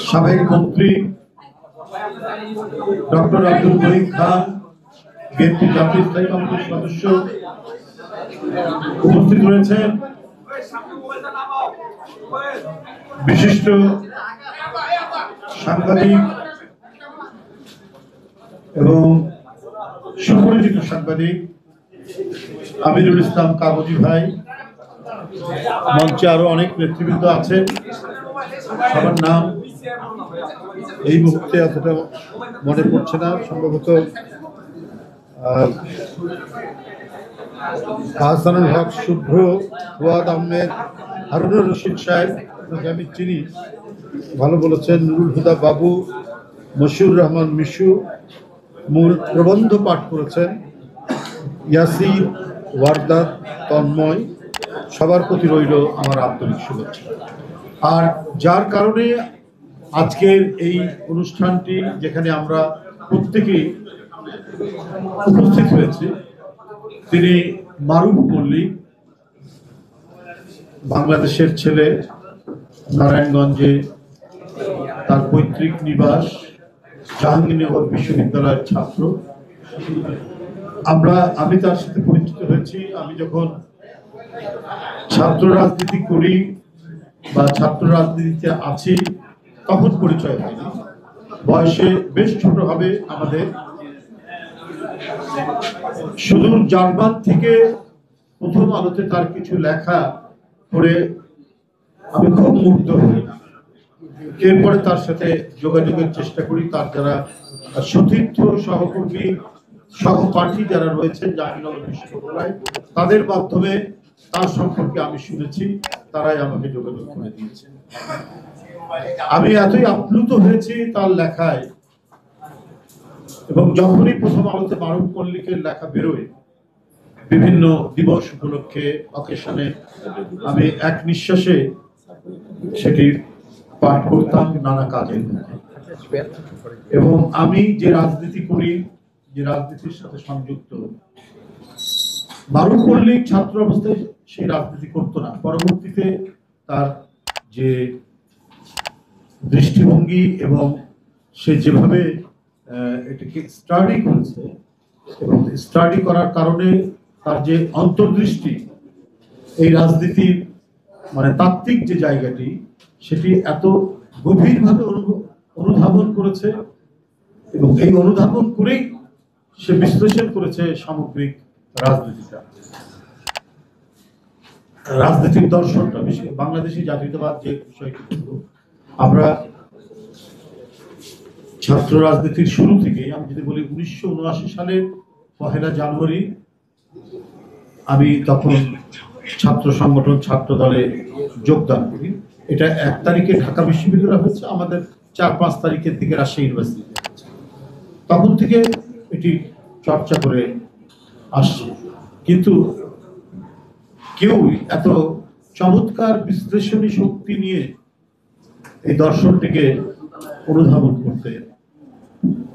সাবেক মন্ত্রী ডক্টর আব্দুল মঈন খান, বিএনপি জাতীয় স্থায়ী কমিটির সদস্য উপস্থিত রয়েছেন, বিশিষ্ট সাংবাদিক এবং সুপরিচিত সাংবাদিক আমিরুল ইসলাম কাগজি ভাই, মঞ্চে আরো অনেক নেতৃবৃন্দ আছেন, সবার নাম এই মুহূর্তে এতটা মনে পড়ছে না। সম্ভবত আহসানুল হক শুভ্র, ফুয়াদ আহমেদ, হারুনুর রশিদ সাহেব, আমি চিনি, ভালো বলেছেন, নুরুল হুদা বাবু, মশিউর রহমান মিশু মূল প্রবন্ধ পাঠ করেছেন, ইয়াসির, ওয়ারদাত, তন্ময়, সবার প্রতি রইল আমার আন্তরিক শুভেচ্ছা। আর যার কারণে আজকের এই অনুষ্ঠানটি, যেখানে আমরা প্রত্যেকেই উপস্থিত হয়েছি, তিনি মারুফ মল্লিক, বাংলাদেশের ছেলে, নারায়ণগঞ্জে তার পৈতৃক নিবাস, জাহাঙ্গীরনগর বিশ্ববিদ্যালয়ের ছাত্র। আমি তার সাথে পরিচিত হয়েছি আমি যখন ছাত্র রাজনীতি করি বা ছাত্র রাজনীতিতে আছি, তখন পরিচয় হয়নি, বয়সে বেশ ছোট হবে আমাদের। সুদূর জার্মান থেকে প্রথম আলোতে তার কিছু লেখা পড়ে আমি খুব মুগ্ধ হই। এরপরে তার সাথে যোগাযোগের চেষ্টা করি। তার যারা সতীর্থ, সহকর্মী, সহপাঠী যারা রয়েছেন জাহাঙ্গীরনগর বিশ্ববিদ্যালয়, তাদের মাধ্যমে তার সম্পর্কে আমি শুনেছি, তারাই আমাকে যোগাযোগ করে দিয়েছে। আমি এতই আপ্লুত হয়েছি তার লেখায়, এবং যখনই প্রথম আলোতে মারুফ মল্লিকের লেখা বেরোয় বিভিন্ন দিবস উপলক্ষে, অকেশনে, আমি এক নিঃশ্বাসে সেটি পাঠ করতাম নানা কাজে। এবং আমি যে রাজনীতি করি, যে রাজনীতির সাথে সংযুক্ত, মারুফ মল্লিক ছাত্র অবস্থায় সেই রাজনীতি করতো না। পরবর্তীতে তার যে দৃষ্টিভঙ্গি এবং সে যেভাবে এটাকে স্টাডি করেছে, এবং স্টাডি করার কারণে তার যে অন্তর্দৃষ্টি, এই রাজনীতির মানে তাত্ত্বিক যে জায়গাটি, সেটি এত গভীরভাবে অনুধাবন করেছে, এবং এই অনুধাবন করেই সে বিশ্লেষণ করেছে সামগ্রিক রাজনীতিটা, রাজনীতির দর্শনটা, বেশি বাংলাদেশি জাতীয়তাবাদ যে বিষয়টি। আমরা ছাত্র রাজনীতির শুরু থেকে, আমি যদি বলি 1979 সালের 1 জানুয়ারি আমি তখন ছাত্র সংগঠন, ছাত্র দলে যোগদান করি। এটা 1 তারিখে ঢাকা বিশ্ববিদ্যালয় হচ্ছে, আমাদের 4-5 তারিখের দিকে রাজশাহী ইউনিভার্সিটি। তখন থেকে এটি চর্চা করে আসছে, কিন্তু কেউ এত চমৎকার বিশ্লেষণী শক্তি নিয়ে এই দর্শনটিকে অনুধাবন করতে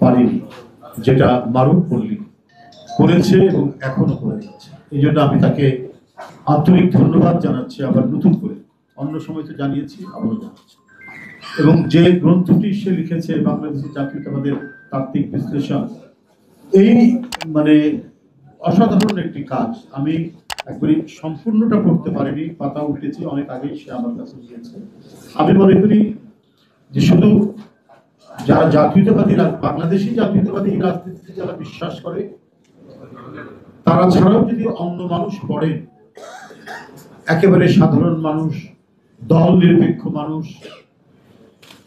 পারিনি, যেটা মারুফ মল্লিক করেছে এবং এখনো করে যাচ্ছে। এই জন্য আমি তাকে আন্তরিক ধন্যবাদ জানাচ্ছি, আবার নতুন করে, অন্য সময় তো জানিয়েছি, আবারও জানাচ্ছি। এবং যে গ্রন্থটি সে লিখেছে, বাংলাদেশি জাতীয়তাবাদের তাত্ত্বিক বিশ্লেষণ, এই মানে অসাধারণ একটি কাজ। আমি একবারই সম্পূর্ণটা পড়তে পারিনি, পাতা উঠেছি, অনেক আগেই সে আমার কাছে দিয়েছে। আমি মনে করি যে শুধু যারা জাতীয়তাবাদী, বাংলাদেশি জাতীয়তাবাদী রাজনীতিতে যারা বিশ্বাস করে, তারা ছাড়াও যদি অন্য মানুষ পড়েন, একেবারে সাধারণ মানুষ, দল নিরপেক্ষ মানুষ,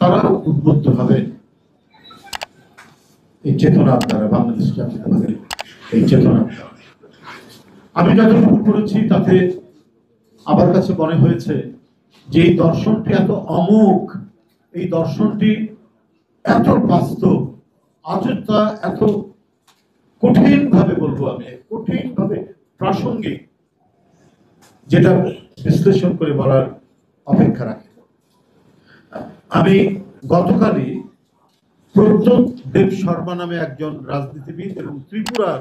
তারাও উদ্বুদ্ধ হবেন এই চেতনার দ্বারা, বাংলাদেশ জাতীয়তাবাদের এই চেতনার দ্বারা। আমি যতটুকু পড়েছি তাতে আমার কাছে মনে হয়েছে যে এই দর্শনটি এত অমোঘ, এই দর্শনটি এত বাস্তব, আজটা এত কঠিন ভাবে, বলবো আমি, কঠিন ভাবে প্রাসঙ্গিক, যেটা বিশ্লেষণ করে বলার অপেক্ষা রাখে। আমি গতকালই প্রদ্যোৎ দেব শর্মা নামে একজন রাজনীতিবিদ এবং ত্রিপুরার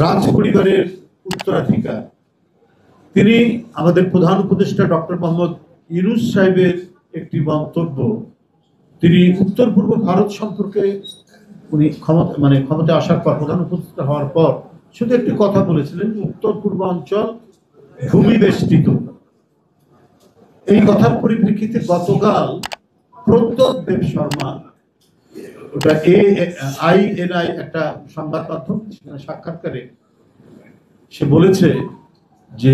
রাজ পরিবারের উত্তরাধিকার, তিনি আমাদের প্রধান উপদেষ্টা ডক্টর মোহাম্মদ ইউনূস সাহেবের একটি মন্তব্য, তিনি উত্তর পূর্ব ভারত সম্পর্কে উনি ক্ষমতা আসার পর, প্রধান উপদেষ্টা হওয়ার পর শুধু একটি কথা বলেছিলেন, উত্তর পূর্ব অঞ্চল ভূমি বেষ্টিত। এই কথার পরিপ্রেক্ষিতে গতকাল প্রদ্যোৎ দেব শর্মা, ওটা INI একটা সংবাদ মাধ্যম, সাক্ষাৎকারে সে বলেছে যে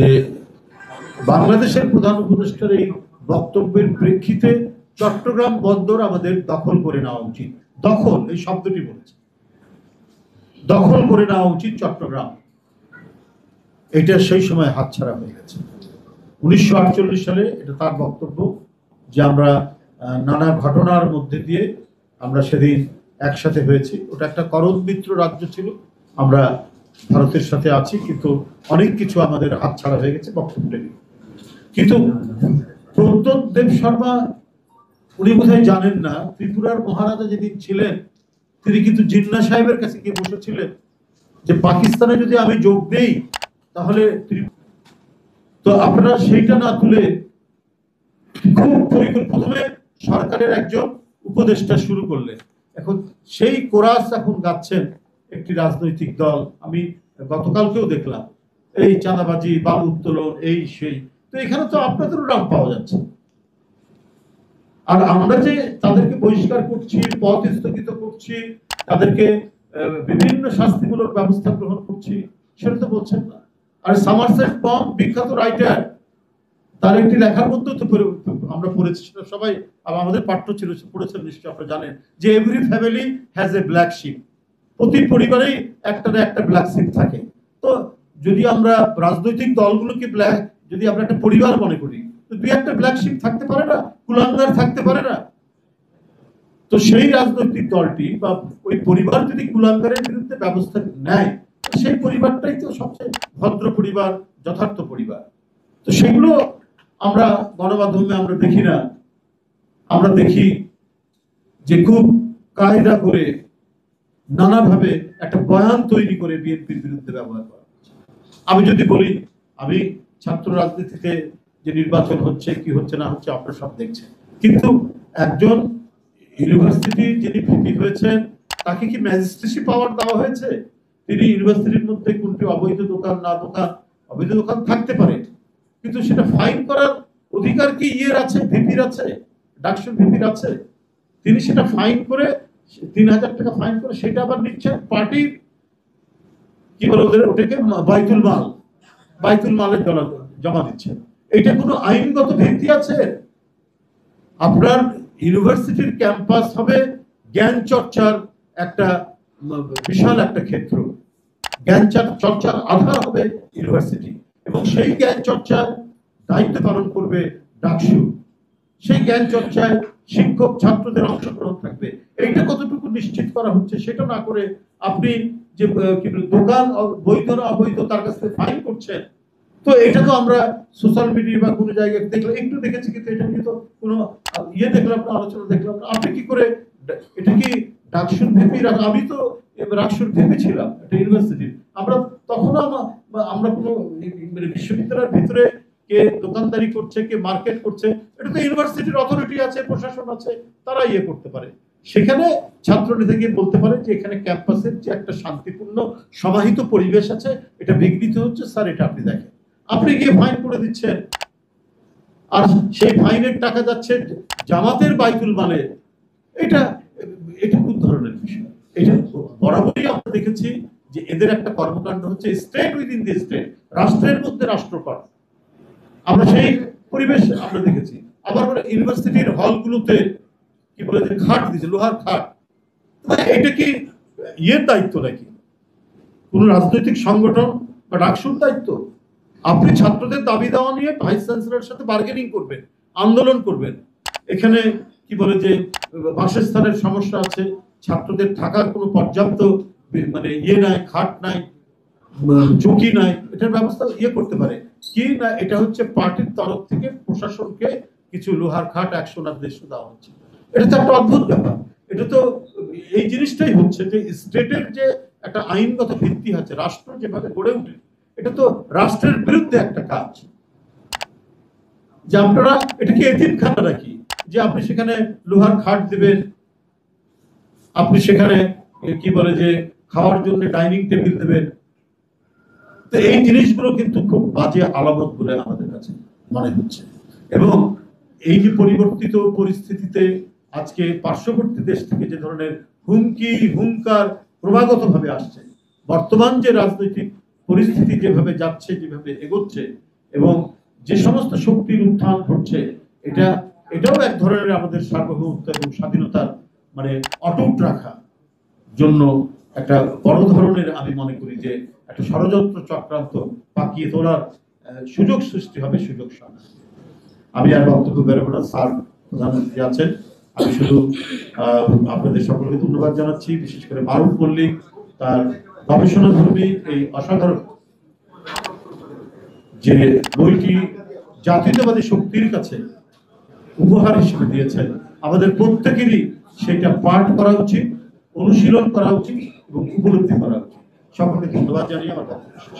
বাংলাদেশের প্রধান উপদেষ্টার এই বক্তব্যের প্রেক্ষিতে চট্টগ্রাম বন্দর আমাদের দখল করে নেওয়া উচিত। দখল, এই শব্দটি বলেছে, দখল করে নেওয়া উচিত চট্টগ্রাম। এটা সেই সময় হাতছাড়া হয়ে গেছে। 1948 সালে এটা তার বক্তব্য, যে আমরা নানা ঘটনার মধ্যে দিয়ে আমরা সেদিন একসাথে হয়েছি। ওটা একটা করদ মিত্র রাজ্য ছিল, আমরা ভারতের সাথে আছি, কিন্তু অনেক কিছু আমাদের হাতছাড়া হয়ে গেছে বক্তব্যটা। কিন্তু প্রদ্যোৎ দেব শর্মা উনি বোধহয় জানেন না, ত্রিপুরার মহারাজা যেদিন ছিলেন তিনি কিন্তু জিন্না সাহেবের কাছে গিয়ে বসেছিলেন যে পাকিস্তানে যদি আমি যোগ দেই তাহলে, তো আপনারা সেইটা না তুলে খুব প্রথমে সরকারের একজন উপদেষ্টা শুরু করলেন। এখন সেই কোরাস এখন গাচ্ছেন একটি রাজনৈতিক দল। আমি গতকালকেও দেখলাম এই চাঁদাবাজি, বালু উত্তোলন, এই সেই। তো এখানে তো আপনাদেরও নাম পাওয়া যাচ্ছে। আর আমরা যে তাদেরকে বহিষ্কার করছি, পথ স্থগিত করছি, তাদেরকে বিভিন্ন শাস্তিমূলক ব্যবস্থা গ্রহণ করছি, সেটা তো বলছেন না। আর সামারসেট মম, বিখ্যাত রাইটার, তার একটি লেখার মধ্যে তো আমরা পড়েছি, সেটা সবাই আমাদের পাঠ্য ছিল, পড়েছেন নিশ্চয়ই, আপনারা জানেন যে every family has a black sheep. প্রতি পরিবারেই একটা না একটা ব্ল্যাক শিপ থাকে। তো যদি আমরা রাজনৈতিক দলগুলোকে যদি আমরা একটা পরিবার মনে করি, তো দুই একটা ব্ল্যাক শিপ থাকতে পারে না, কুলাঙ্গার থাকতে পারে না? তো সেই রাজনৈতিক দলটি বা ওই পরিবার যদি কুলাঙ্গারের বিরুদ্ধে ব্যবস্থা নেয়, সেই পরিবারটাই তো সবচেয়ে ভদ্র পরিবার, যথার্থ পরিবার। তো সেগুলো আমরা গণমাধ্যমে আমরা দেখি না। আমরা দেখি যে খুব কায়দা করে নানাভাবে একটা বয়ান তৈরি করে বিএনপির বিরুদ্ধে ব্যবহার করা হচ্ছে। আমি যদি বলি, আমি ছাত্র রাজনীতিতে যে নির্বাচন হচ্ছে কি হচ্ছে না হচ্ছে আপনারা সব দেখছেন, কিন্তু একজন ইউনিভার্সিটির যিনি ভিপি হয়েছেন তাকে কি ম্যাজিস্ট্রেসি পাওয়ার দেওয়া হয়েছে? তিনি ইউনিভার্সিটির মধ্যে কোনটি অবৈধ দোকান, না দোকান, অবৈধ দোকান থাকতে পারে, কিন্তু সেটা ফাইন করার অধিকার কি ইয়ের আছে, ভিপির আছে, ডাকসুর ভিপির আছে? তিনি সেটা ফাইন করে 3000 টাকা ফাইন করে সেটা আবার নিচ্ছেন পার্টির, কি বলে ওদের, ওটাকে বাইতুল মালের জমা দিচ্ছেন। এটা কোনো আইনগত ভিত্তি আছে? আপনার ইউনিভার্সিটির ক্যাম্পাস হবে জ্ঞান চর্চার একটা বিশাল একটা ক্ষেত্র। জ্ঞান চর্চার আধার হবে ইউনিভার্সিটি, এবং সেই জ্ঞান চর্চার দায়িত্ব পালন করবে ডাকসু। সেই জ্ঞান চর্চায় শিক্ষক ছাত্রদের অংশগ্রহণ থাকবে। এইটা কতটুকু নিশ্চিত করা হচ্ছে সেটা না করে আপনি যে দোকান বৈধ না অবৈধ তার কাছ থেকে ফাইন করছেন। তো এটা তো আমরা সোশ্যাল মিডিয়া বা কোনো জায়গায় দেখলাম, একটু দেখেছি, কিন্তু এটা কিন্তু কোনো দেখলাম না, আলোচনা দেখলাম না। আপনি কি করে, এটা কি ডাকসুর ভিপি? আমি তো রাকসুর ভিপি ছিলাম একটা ইউনিভার্সিটির। আমরা তখন আমরা কোনো বিশ্ববিদ্যালয়ের ভিতরে কে দোকানদারি করছে, কে মার্কেট করছে, এটা তো ইউনিভার্সিটির অথরিটি আছে, প্রশাসন আছে, তারা করতে পারে। সেখানে ছাত্র নেতা গিয়ে বলতে পারে যে এখানে ক্যাম্পাসের যে একটা শান্তিপূর্ণ সমাহিত পরিবেশ আছে, এটা বিঘ্নিত হচ্ছে, স্যার এটা আপনি দেখেন। আপনি গিয়ে ফাইন করে দিচ্ছেন, আর সেই ফাইনের টাকা যাচ্ছে জামাতের বাইতুল মালে। এটা কোন ধরনের বিষয়? এটা বরাবরই আমরা দেখেছি যে এদের একটা কর্মকাণ্ড হচ্ছে স্টেট উইদিন দি স্টেট, রাষ্ট্রের মধ্যে রাষ্ট্রকর। আমরা সেই পরিবেশ আমরা দেখেছি। আবার ইউনিভার্সিটির হলগুলোতে কি বলে যে খাট দিচ্ছে, লোহার খাট। এটা কি দায়িত্ব নাকি কোন রাজনৈতিক সংগঠন বা ডাকসুর দায়িত্ব? আপনি ছাত্রদের দাবি দেওয়া নিয়ে ভাইস চ্যান্সেলরের সাথে বার্গেনিং করবেন, আন্দোলন করবেন। এখানে কি বলে যে বাসস্থানের সমস্যা আছে, ছাত্রদের থাকার কোনো পর্যাপ্ত নাই, খাট নাই, চৌকি নাই, এটার ব্যবস্থা করতে পারে কি না? এটা হচ্ছে পার্টির তরফ থেকে প্রশাসনকে কিছু লোহার খাট 100 না 150 দেওয়া হচ্ছে। এটা তো একটা অদ্ভুত ব্যাপার। এটা তো এই জিনিসটাই হচ্ছে যে স্টেটের যে একটা আইনগত ভিত্তি আছে, রাষ্ট্র যেভাবে গড়ে উঠে, এটা তো রাষ্ট্রের বিরুদ্ধে একটা কাজ। যে আপনারা এটা কি এতিমখানা নাকি যে আপনি সেখানে লোহার খাট দেবেন, আপনি সেখানে কি বলে যে খাওয়ার জন্য ডাইনিং টেবিল দেবেন। তো এই জিনিসগুলো কিন্তু খুব বাজে আলামত বলে আমাদের কাছে মনে হচ্ছে। এবং এই যে পরিবর্তিত পরিস্থিতিতে আজকে পার্শ্ববর্তী দেশ থেকে যে ধরনের হুমকি হুঙ্কার ক্রমাগত ভাবে আসছে, বর্তমান যে রাজনৈতিক পরিস্থিতি যেভাবে যাচ্ছে, যেভাবে এগোচ্ছে, এবং যে সমস্ত শক্তির উত্থান ঘটছে, এটাও এক ধরনের আমাদের সার্বভৌমত্ব এবং স্বাধীনতার মানে অটুট রাখা জন্য একটা বড় ধরনের, আমি মনে করি যে একটা ষড়যন্ত্র চক্রান্ত পাকিয়ে তোলার সুযোগ সৃষ্টি হবে, সুযোগ সামনে। আমি আর বক্তব্য বেরোবো না, স্যার প্রধানমন্ত্রী আছেন। আমি শুধু আপনাদের সকলকে ধন্যবাদ জানাচ্ছি, বিশেষ করে মারুফ মল্লিক তার গবেষণা ধর্মী এই অসাধারণ যে বইটি জাতীয়তাবাদী শক্তির কাছে উপহার হিসেবে দিয়েছেন। আমাদের প্রত্যেকেরই সেটা পাঠ করা উচিত, অনুশীলন করা উচিত এবং উপলব্ধি করা উচিত। সকলকে ধন্যবাদ জানিয়ে আমার বক্তব্য শেষ।